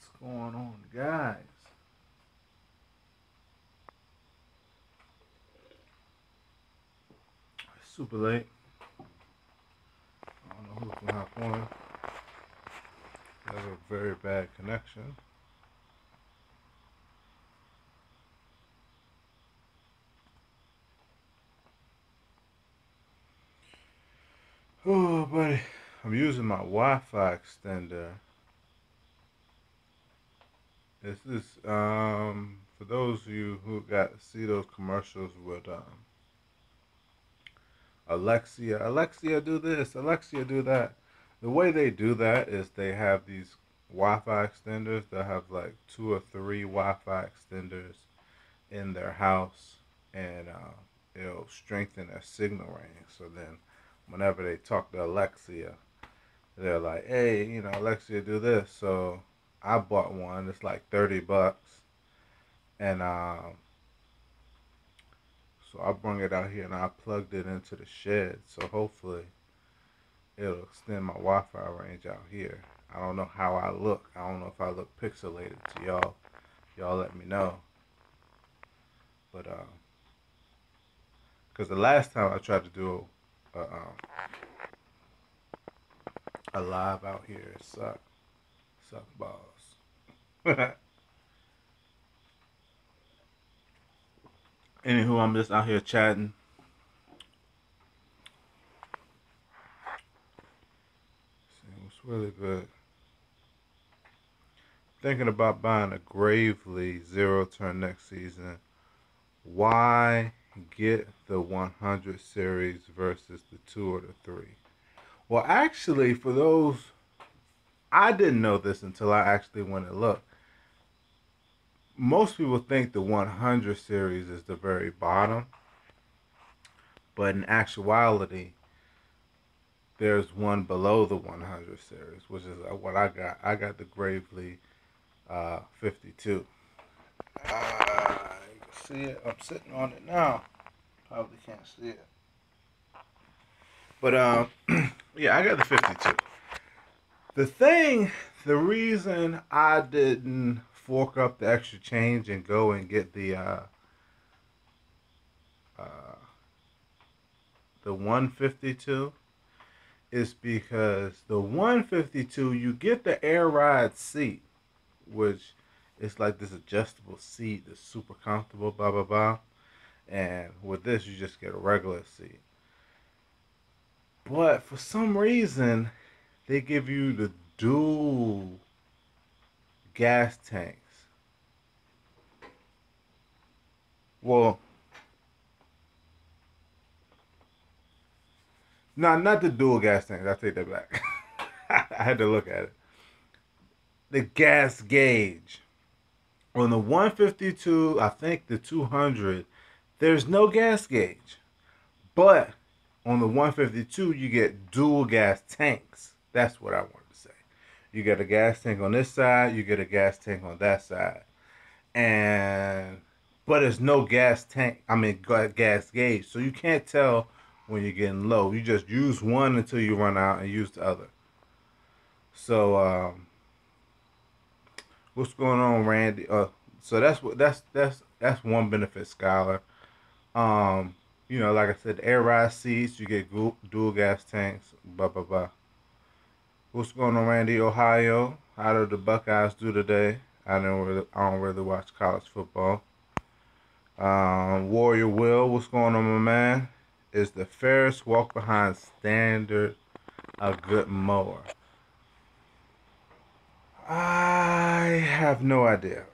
What's going on, guys? It's super late. I don't know who's gonna hop on. I have a very bad connection. Oh, buddy. I'm using my Wi-Fi extender. This is for those of you who got to see those commercials with Alexia do this, Alexia do that. The way they do that is they have these Wi-Fi extenders. They'll have like two or three Wi-Fi extenders in their house, and it'll strengthen their signal range. So then, whenever they talk to Alexia, they're like, "Hey, Alexia, do this." So I bought one. It's like $30, and so I brought it out here and I plugged it into the shed. So hopefully, it'll extend my Wi-Fi range out here. I don't know how I look. I don't know if I look pixelated to y'all. Y'all let me know. But because the last time I tried to do a live out here, it sucked. Suck balls. Anywho, I'm just out here chatting. It was really good. Thinking about buying a Gravely zero turn next season. Why get the 100 series versus the 2 or the 3? Well, actually, for those, I didn't know this until I actually went and looked. Most people think the 100 series is the very bottom, but in actuality, there's one below the 100 series, which is what I got. I got the Gravely 52. You can see it. I'm sitting on it now. Probably can't see it. But yeah, I got the 52. The thing, the reason I didn't fork up the extra change and go and get uh, the 152 is because the 152 you get the air ride seat, which is like this adjustable seat that's super comfortable, blah blah blah. And with this, you just get a regular seat. But for some reason, they give you the dual gas tanks. Well, no, not the dual gas tanks. I take that back. I had to look at it. The gas gauge on the 152, I think the 200, there's no gas gauge. But on the 152, you get dual gas tanks. That's what I wanted to say. You get a gas tank on this side, you get a gas tank on that side. And but there's no gas tank. I mean gas gauge, so you can't tell when you're getting low. You just use one until you run out and use the other. So what's going on, Randy? So that's one benefit, Skylar. Um, like I said, air ride seats, you get dual gas tanks, blah blah blah. What's going on, Randy? Ohio? How did the Buckeyes do today? I don't really watch college football. Warrior Will, what's going on, my man? Is the Ferris walk behind standard a good mower? I have no idea.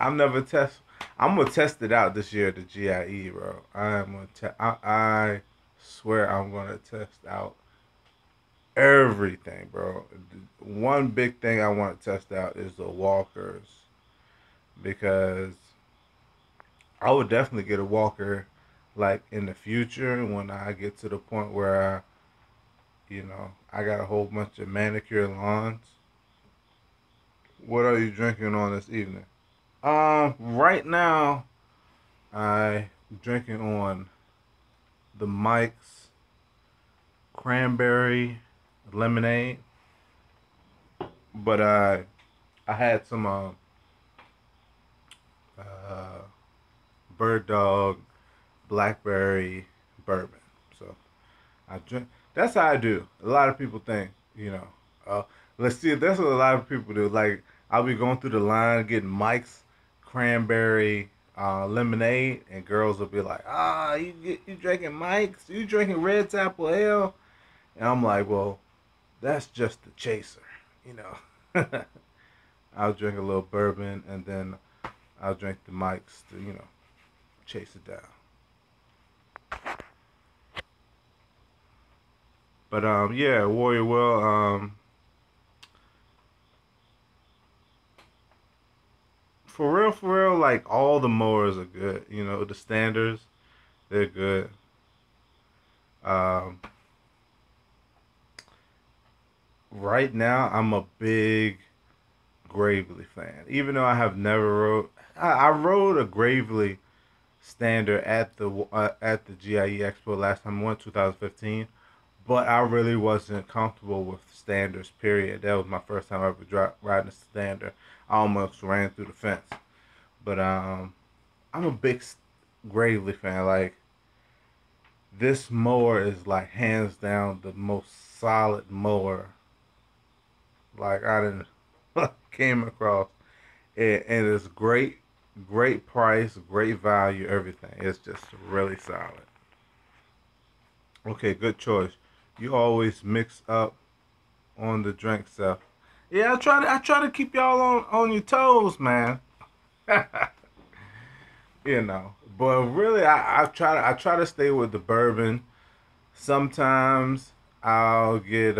I'm never test. I'm gonna test it out this year at the GIE, bro. I'm gonna. I swear I'm gonna test out everything, bro. One big thing I want to test out is the walkers because I would definitely get a walker like in the future when I get to the point where I got a whole bunch of manicured lawns. What are you drinking on this evening? Right now I'm drinking on the Mike's cranberry lemonade, but I had some uh, Bird Dog blackberry bourbon. So I drink. That's how I do. A lot of people think, uh, let's see. That's what a lot of people do. Like I'll be going through the line getting Mike's cranberry lemonade, and girls will be like, you drinking Mike's? You drinking Red's Apple Ale? And I'm like, well, that's just the chaser, you know. I'll drink a little bourbon, and then I'll drink the Mike's to, chase it down. But yeah, Warrior Well, for real, like all the mowers are good. The standards, they're good. Um, right now, I'm a big Gravely fan. Even though I have never rode, I rode a Gravely standard at the GIE Expo last time I went, 2015. But I really wasn't comfortable with standards. Period. That was my first time ever riding a standard. I almost ran through the fence. But I'm a big Gravely fan. Like this mower is like hands down the most solid mower like I didn't came across. And it's great, great price, great value, everything. It's just really solid. Okay, good choice. You always mix up on the drink stuff. Yeah, I try to keep y'all on your toes, man. But really, I try to stay with the bourbon. Sometimes it'll get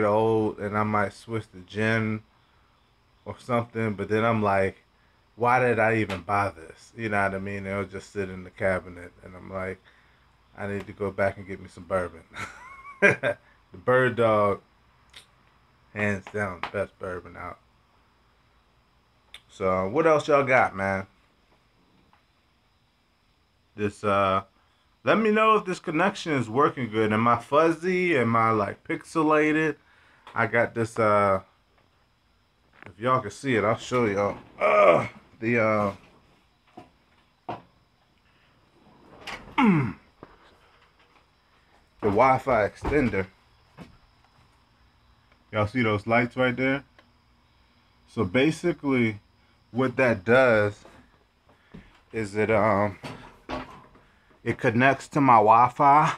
old, and I might switch to gin or something. But then I'm like, why did I even buy this? You know what I mean? It'll just sit in the cabinet, and I'm like, I need to go back and get me some bourbon. The Bird Dog, hands down, best bourbon out. So what else y'all got, man? This Let me know if this connection is working good. Am I fuzzy? Am I like pixelated? I got this if y'all can see it, I'll show y'all. The the Wi-Fi extender. Y'all see those lights right there? So basically what that does is it connects to my Wi-Fi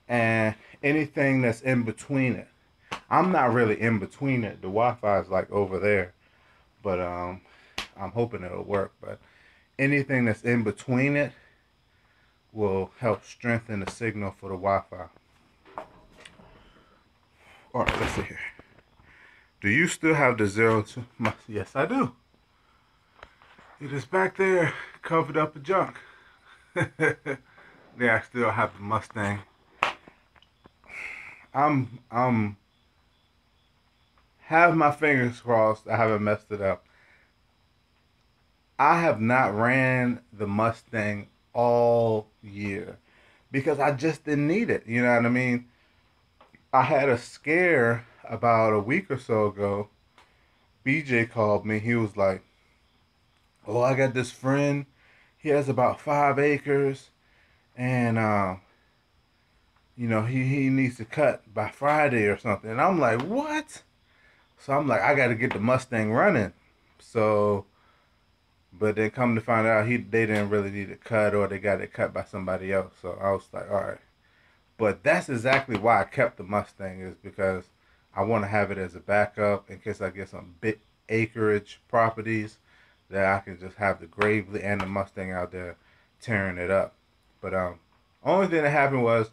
and anything that's in between it. I'm not really in between it. The Wi-Fi is like over there, but I'm hoping it'll work. But anything that's in between it will help strengthen the signal for the Wi-Fi. All right, let's see here. Do you still have the 02? Yes, I do. It is back there, covered up in junk. Yeah, I still have the Mustang. I'm have my fingers crossed. I haven't messed it up. I have not ran the Mustang all year because I just didn't need it. You know what I mean? I had a scare about a week or so ago. BJ called me. He was like, "Oh, I got this friend. He has about 5 acres, and he needs to cut by Friday or something." And I'm like, "What?" So I'm like, I got to get the Mustang running. So, but then come to find out, they didn't really need it cut, or they got it cut by somebody else. So I was like, all right. But that's exactly why I kept the Mustang, is because I want to have it as a backup in case I get some big acreage properties that I can just have the Gravely and the Mustang out there tearing it up. But only thing that happened was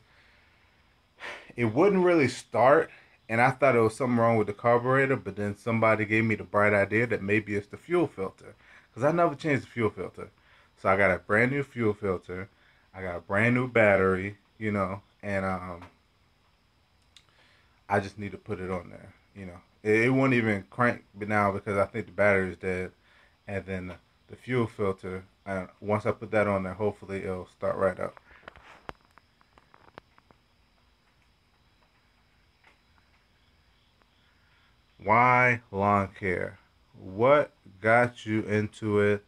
it wouldn't really start, and I thought it was something wrong with the carburetor. But then somebody gave me the bright idea that maybe it's the fuel filter, because I never changed the fuel filter. So I got a brand new fuel filter. I got a brand new battery, and I just need to put it on there. It won't even crank now because I think the battery is dead, and then the fuel filter. Once I put that on there, hopefully it'll start right up. Why lawn care? what got you into it?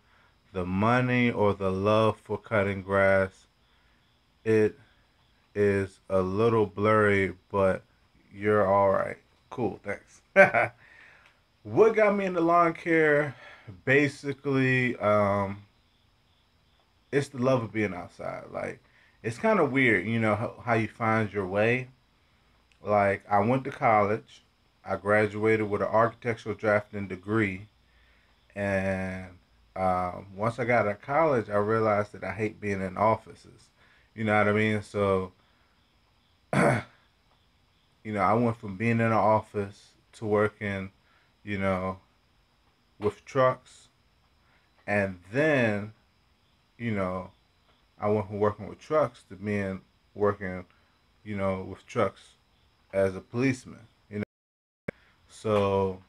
The money or the love for cutting grass? It is a little blurry, but you're all right. Cool, thanks. What got me into lawn care? Basically, it's the love of being outside. Like, it's kind of weird, how you find your way. Like, I went to college. I graduated with an architectural drafting degree, and once I got out of college, I realized that I hate being in offices. You know what I mean? So, I went from being in an office to working, you know, with trucks, and then, you know, I went from working with trucks to being working, with trucks as a policeman. So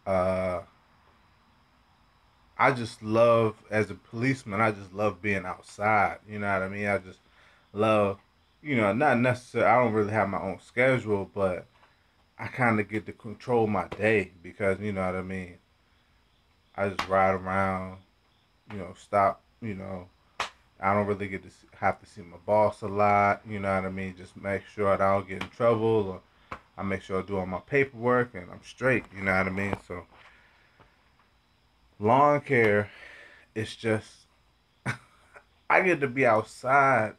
uh, I just love as a policeman. I just love being outside. You know what I mean? I just love, not necessarily. I don't really have my own schedule, but I kind of get to control my day because you know what I mean. I just ride around, stop. I don't really get to have to see my boss a lot. You know what I mean? Just make sure I don't get in trouble, or I make sure I do all my paperwork and I'm straight. You know what I mean? So lawn care, it's just I get to be outside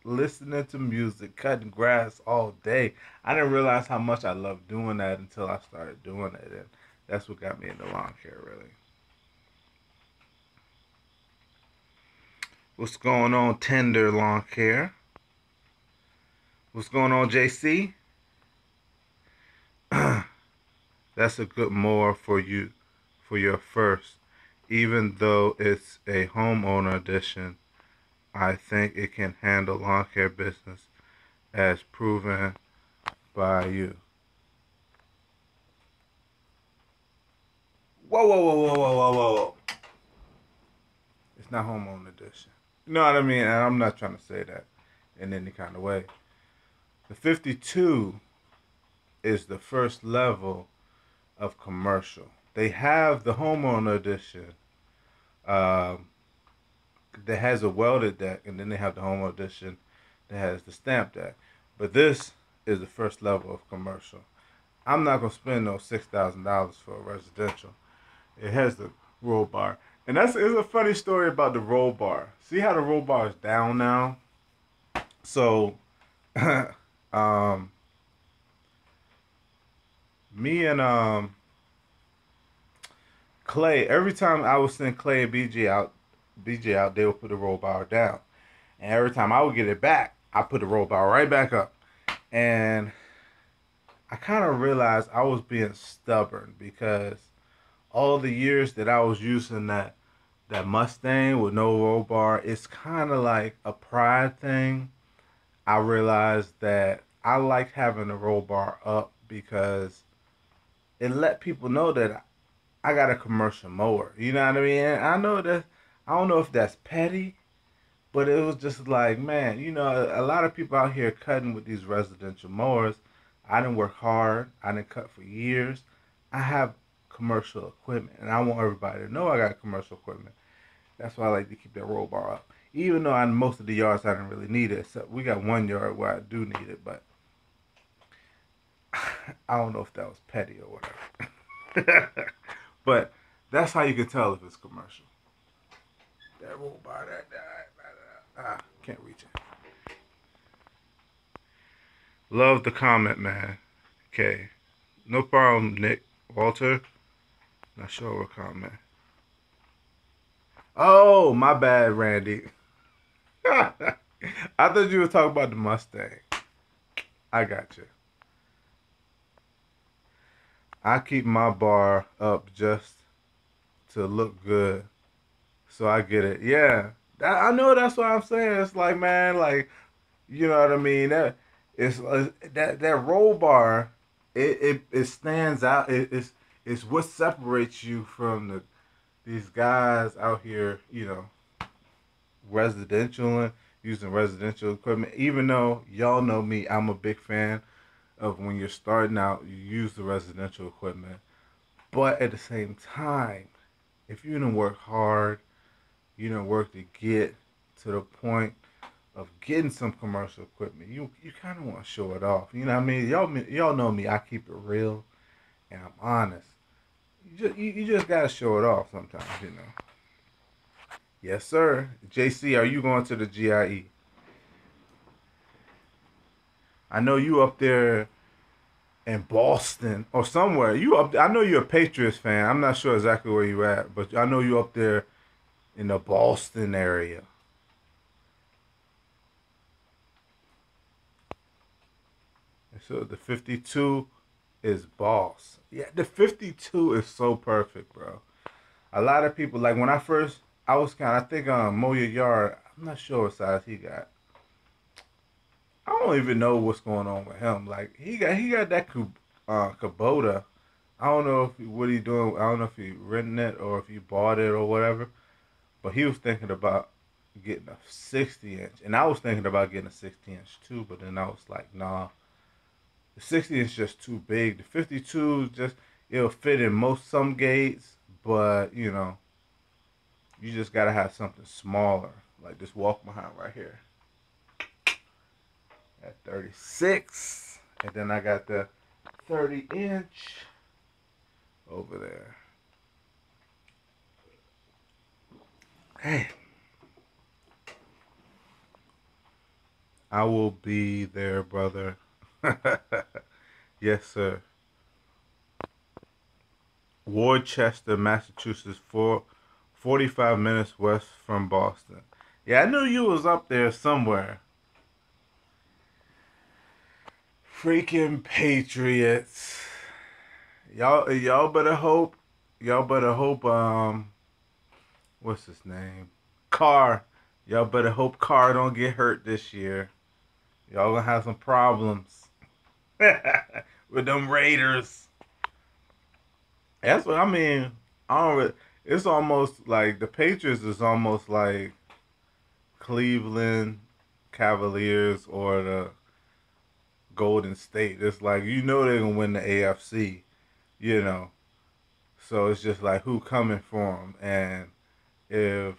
listening to music, cutting grass all day. I didn't realize how much I loved doing that until I started doing it, and that's what got me into lawn care. Really, what's going on, Tender Lawn Care? What's going on, JC? That's a good more for you for your first. Even though it's a homeowner edition, I think it can handle lawn care business as proven by you. Whoa, whoa, whoa, whoa, whoa, whoa, whoa. It's not homeowner edition. You know what I mean? And I'm not trying to say that in any kind of way. The 52 is the first level of commercial. They have the homeowner edition um, that has a welded deck, and then they have the homeowner edition that has the stamp deck. But this is the first level of commercial. I'm not gonna spend no $6,000 for a residential. It has the roll bar, and it's a funny story about the roll bar. See how the roll bar is down now? So, um, me and Clay, every time I would send Clay and BJ out, they would put the roll bar down, and every time I would get it back, I put the roll bar right back up, and I kind of realized I was being stubborn because all the years that I was using that Mustang with no roll bar, it's kind of like a pride thing. I realized that I like having the roll bar up because it let people know that I got a commercial mower. You know what I mean? And I know that I don't know if that's petty, but it was just like, man, a lot of people out here cutting with these residential mowers. I didn't work hard. I didn't cut for years. I have commercial equipment, and I want everybody to know I got commercial equipment. That's why I like to keep that roll bar up. Even though in most of the yards I didn't really need it, so we got one yard where I do need it, but I don't know if that was petty or whatever. But that's how you can tell if it's commercial. That roll bar, can't reach it. Love the comment, man. Okay, no problem, Nick. Walter, not sure what comment. Oh, my bad, Randy. I thought you were talking about the Mustang. I got you. I keep my bar up just to look good, so I get it. Yeah, I know that's what I'm saying. It's like, man, like you know what I mean. That roll bar. It stands out. It's what separates you from these guys out here. Residential using residential equipment. Even though y'all know me, I'm a big fan of when you're starting out, you use the residential equipment. But at the same time, if you don't work hard, you don't work to get to the point of getting some commercial equipment, you kind of want to show it off. You know what I mean? Y'all know me. I keep it real and I'm honest. You just gotta show it off sometimes, you know. Yes, sir. JC, are you going to the GIE? I know you up there in Boston or somewhere. You up? I know you're a Patriots fan. I'm not sure exactly where you at, but I know you up there in the Boston area. And so the 52 is boss. Yeah, the 52 is so perfect, bro. A lot of people like when I was kind of I think Moya Yard. I'm not sure what size he got. I don't even know what's going on with him. Like he got that Kubota. I don't know if what he doing. I don't know if he renting it or if he bought it or whatever. But he was thinking about getting a 60 inch, and I was thinking about getting a 60 inch too. But then I was like, nah, the 60 inch just too big. The 52 just it'll fit in most some gates, but you just gotta have something smaller, like this walk behind right here at 36, and then I got the 30 inch over there. Hey, I will be there, brother. Yes, sir. Worcester, Massachusetts, 45 minutes west from Boston. Yeah, I knew you was up there somewhere. Freaking Patriots. Y'all better hope. Y'all better hope. What's his name? Carr. Y'all better hope Carr don't get hurt this year. Y'all gonna have some problems with them Raiders. That's what I mean. I don't. It's almost like the Patriots is almost like Cleveland Cavaliers or the Golden State. It's like they're gonna win the AFC. You know, so it's just like who coming for them. And if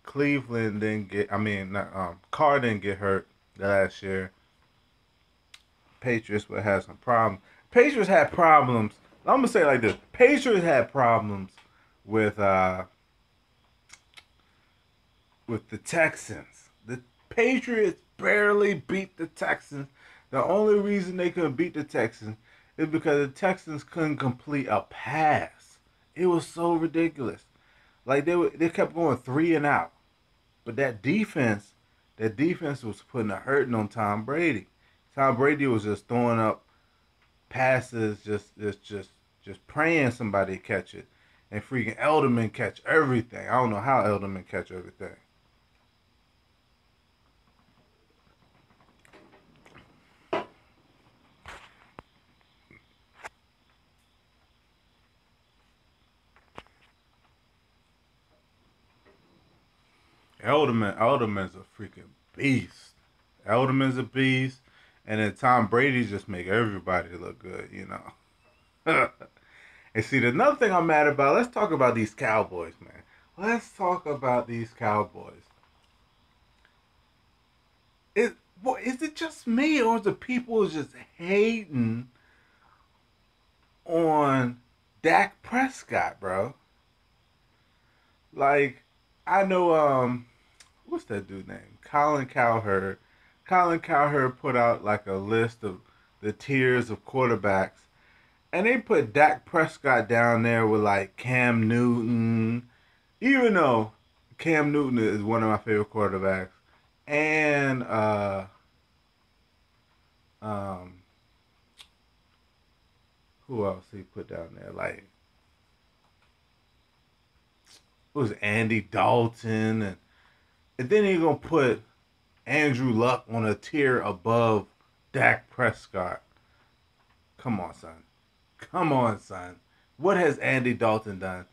Cleveland didn't get, I mean, not, Carr didn't get hurt last year, Patriots would have some problems. Patriots had problems. I'm gonna say it like this: Patriots had problems with uh with the Texans. The Patriots barely beat the Texans. The only reason they couldn't beat the Texans is because the Texans couldn't complete a pass. It was so ridiculous. Like they kept going three and out. But that defense was putting a hurting on Tom Brady. Tom Brady was just throwing up passes, just praying somebody catch it, and freaking Elderman catch everything. I don't know how Elderman catch everything. Elderman's a freaking beast. Elderman's a beast, and then Tom Brady just make everybody look good. And see, another thing I'm mad about. Let's talk about these Cowboys, man. Let's talk about these Cowboys. Is it just me or is the people just hating on Dak Prescott, bro? Like, I know what's that dude name? Colin Cowherd. Colin Cowherd put out like a list of the tiers of quarterbacks, and they put Dak Prescott down there with like Cam Newton, even though Cam Newton is one of my favorite quarterbacks, and um, who else he put down there? Like, it was Andy Dalton, and then he gonna put Andrew Luck on a tier above Dak Prescott. Come on, son. Come on, son. What has Andy Dalton done?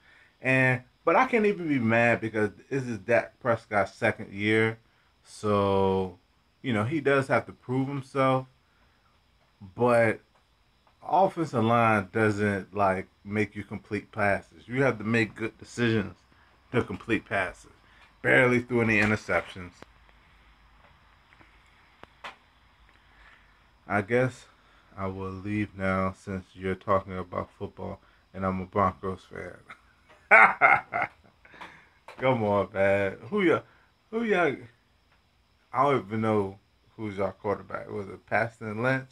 But I can't even be mad because this is Dak Prescott's second year, so he does have to prove himself. But offensive line doesn't like make you complete passes. You have to make good decisions to complete passes. Barely threw any interceptions. I guess I will leave now since you're talking about football and I'm a Broncos fan. Come on, man. Who y'all? I don't even know who's y'all quarterback. Was it Paxton Lynch?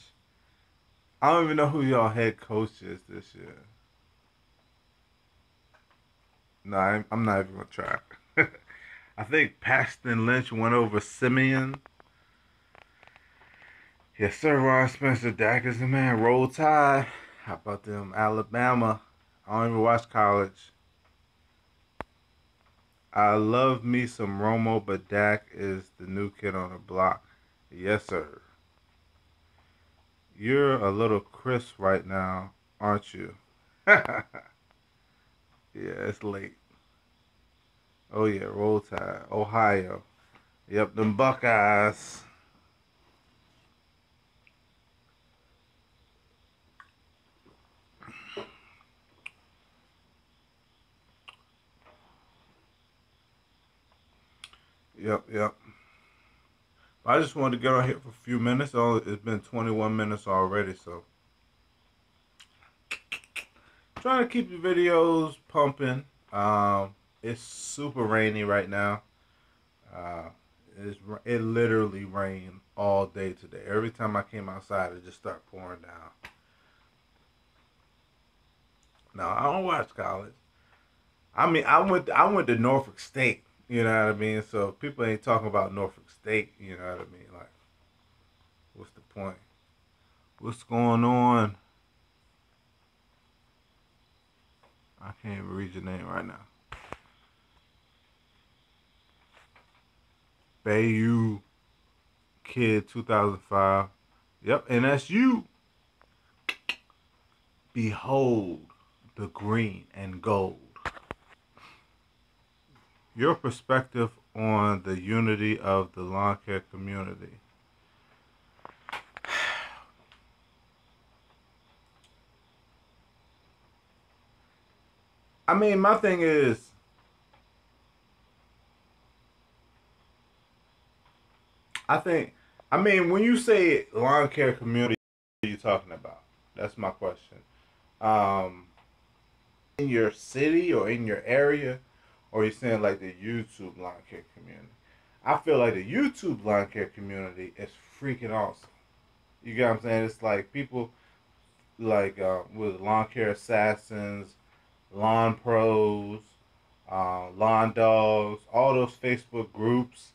I don't even know who y'all head coach is this year. No, I'm not even gonna try. I think Paxton Lynch went over Simeon. Yes, sir. Ron Spencer, Dak is the man. Roll Tide. How about them Alabama? I don't even watch college. I love me some Romo, but Dak is the new kid on the block. Yes, sir. You're a little crisp right now, aren't you? Yeah, it's late. Oh yeah, Roll Tide, Ohio. Yep, them Buckeyes. Yep, yep. I just wanted to get on here for a few minutes. Oh, it's been 21 minutes already, so trying to keep the videos pumping. It's super rainy right now. Uh, it literally rained all day today. Every time I came outside, it just started pouring down. No, I don't watch college. I mean, I went to Norfolk State. You know what I mean? So people ain't talking about Norfolk State. You know what I mean? Like, what's the point? What's going on? I can't even read your name right now. Bayou Kid 2005. Yep, and that's you. Behold the green and gold. Your perspective on the unity of the lawn care community. I mean, my thing is, I think, I mean, when you say lawn care community, what are you talking about? That's my question. Um, in your city or in your area, or are you saying like the YouTube lawn care community? I feel like the YouTube lawn care community is freaking awesome. You get what I'm saying? It's like people like with lawn care assassins, lawn pros, lawn dogs, all those Facebook groups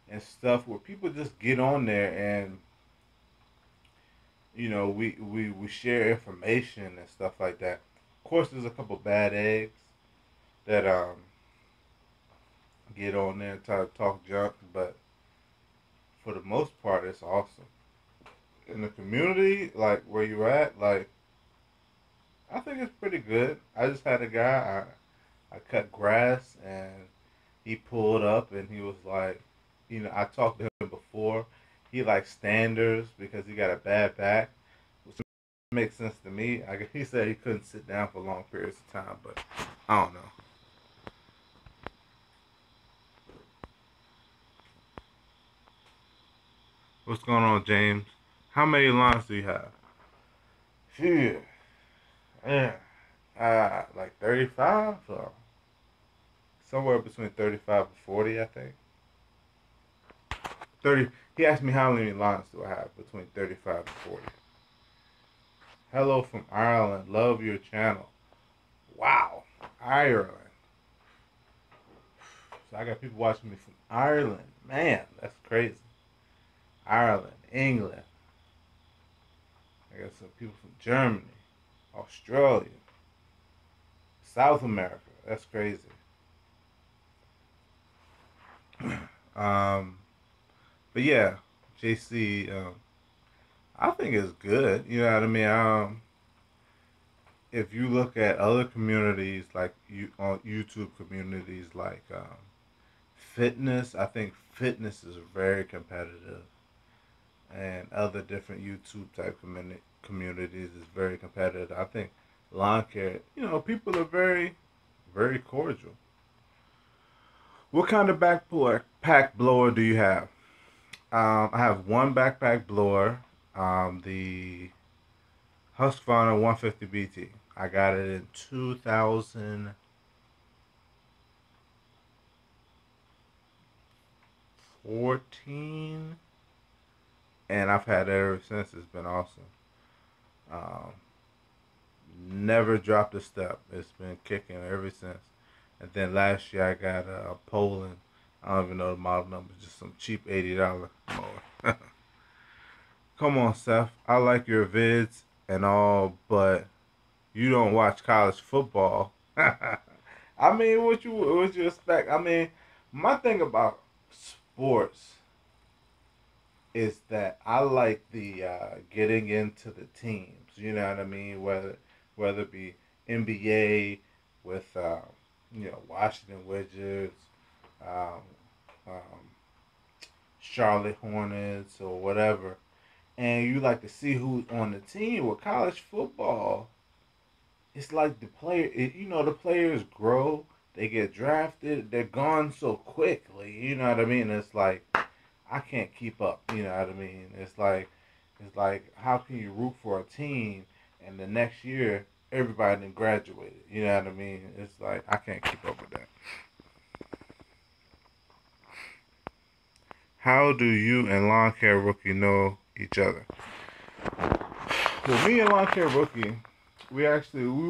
and stuff where people just get on there and we share information and stuff like that. Of course, there's a couple bad eggs that get on there and try to talk junk, but for the most part, it's awesome. In the community, like where you're at, like I think it's pretty good. I just had a guy. I cut grass and he pulled up and he was like, I talked to him before. He likes standers because he got a bad back, which makes sense to me. He said he couldn't sit down for long periods of time, but I don't know. What's going on, James? How many lawns do you have? Phew, yeah, like 35 or somewhere between 35 and 40, I think. 30. He asked me how many lawns do I have between 35 and 40. Hello from Ireland. Love your channel. Wow. Ireland. So I got people watching me from Ireland. Man, that's crazy. Ireland, England. I got some people from Germany, Australia, South America. That's crazy. um, but yeah, JC, I think it's good. You know what I mean? If you look at other communities like you on YouTube communities like fitness, I think fitness is very competitive. and other different YouTube type communities is very competitive. I think lawn care, people are very, very cordial. What kind of backpack blower do you have? I have one backpack blower, the Husqvarna 150 BT. I got it in 2014, and I've had it ever since. It's been awesome. Um, Never dropped a step. It's been kicking ever since. And then last year I got a Poland. I don't even know the model number. Just some cheap $80 mower. Come on, Seth. I like your vids and all, but you don't watch college football. I mean, what you expect? I mean, my thing about sports is that I like the getting into the teams. You know what I mean? Whether it be NBA with Washington Wizards, um, um, Charlotte Hornets, or whatever, and you like to see who's on the team. With college football, it's like the players grow, they get drafted, they're gone so quickly. You know what I mean? It's like I can't keep up. You know what I mean? It's like how can you root for a team and the next year everybody then graduated? You know what I mean? It's like I can't keep up with that. How do you and Lawn Care Rookie know each other? Well, me and Lawn Care Rookie, we were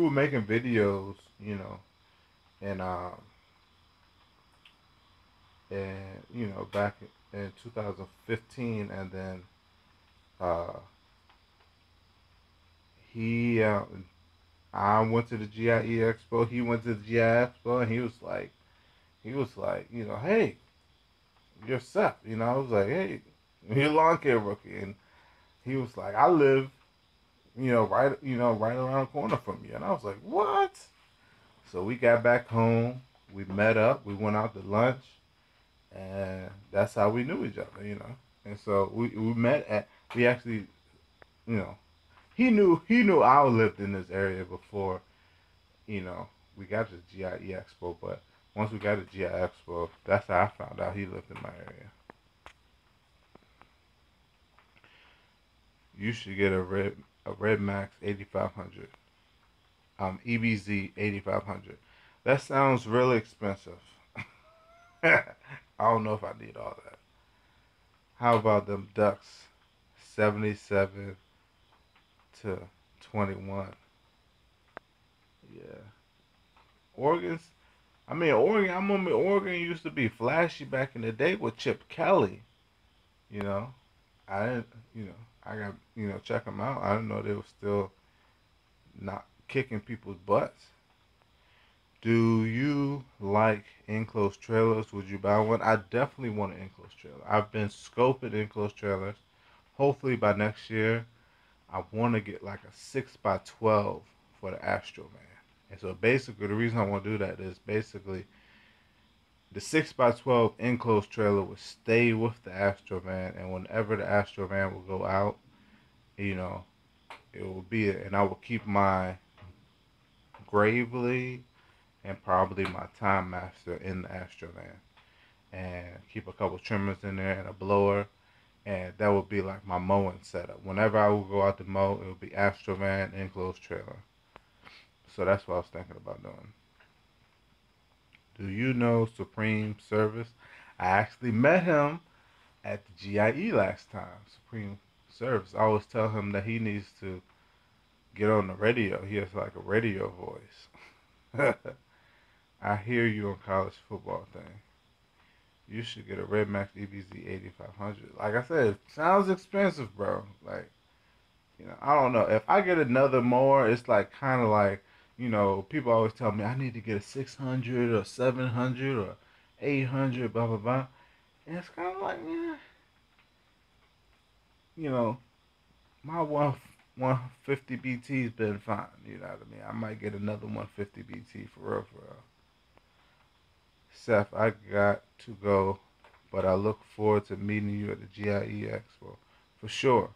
making videos, and back in 2015, and then uh, he I went to the GIE Expo. He went to the GIE Expo, and he was like, hey, you're Seth. I was like, hey, you're Lawn Care Rookie, and he was like, I live, right around the corner from you, and I was like, what? So we got back home. We met up. We went out to lunch, and that's how we knew each other. And so we met at we actually, you know, he knew I lived in this area before, you know, we got to GIE Expo, but once we got to GIE Expo, that's how I found out he lived in my area. You should get a Red Max 8500. EBZ 8500. That sounds really expensive. I don't know if I need all that. How about them ducks 77 to 21? Yeah. Organs. I mean, Oregon. I remember Oregon used to be flashy back in the day with Chip Kelly. You know, I didn't. I got check them out. I didn't know they were still not kicking people's butts. Do you like enclosed trailers? Would you buy one? I definitely want an enclosed trailer. I've been scoping enclosed trailers. Hopefully by next year, I want to get like a 6x12 for the Astro Man. And so basically, the reason I want to do that is basically the 6x12 enclosed trailer will stay with the Astro Van, and whenever the Astro Van will go out, you know, it will be it. And I will keep my Gravely and probably my Time Master in the Astro Van, and keep a couple trimmers in there and a blower, and that would be like my mowing setup. Whenever I will go out to mow, it would be Astro Van enclosed trailer. So that's what I was thinking about doing. Do you know Supreme Service? I actually met him at the GIE last time. Supreme Service. I always tell him that he needs to get on the radio. He has like a radio voice. I hear you on college football thing. You should get a Red Max EBZ 8500. Like I said, it sounds expensive, bro. Like, I don't know. If I get another mower, it's like kind of like, people always tell me I need to get a 600 or 700 or 800, blah, blah, blah. And it's kind of like, you know, my 150 BT's been fine. You know what I mean? I might get another 150 BT for real, for real. Seth, I got to go, but I look forward to meeting you at the GIE Expo. for sure.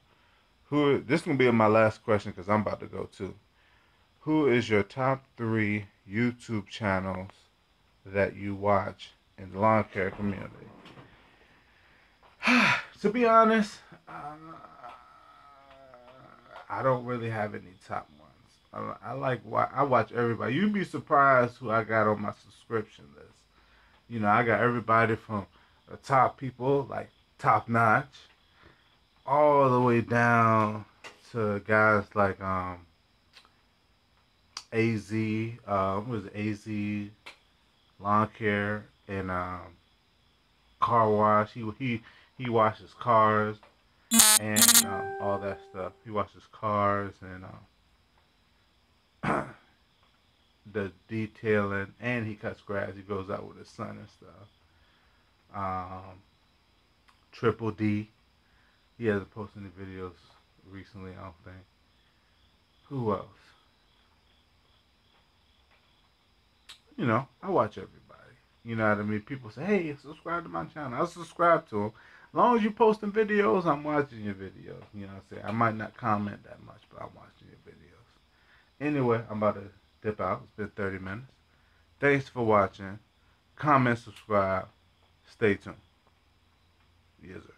This is gonna be my last question because I'm about to go too. Who is your top 3 YouTube channels that you watch in the lawn care community? To be honest, I don't really have any top ones. I watch everybody. You'd be surprised who I got on my subscription list. You know, I got everybody from the top people like Top Notch, all the way down to guys like AZ, what was it, AZ Lawn Care and Car Wash. He washes cars and all that stuff. He washes cars and the detailing, and he cuts grass. He goes out with his son and stuff. Triple D. He hasn't posted any videos recently, I don't think. Who else? You know, I watch everybody. You know what I mean? People say, hey, subscribe to my channel. I'll subscribe to them. As long as you're posting videos, I'm watching your videos. You know what I'm saying? I might not comment that much, but I'm watching your videos. Anyway, I'm about to dip out. It's been 30 minutes. Thanks for watching. Comment, subscribe. Stay tuned. Yes, sir.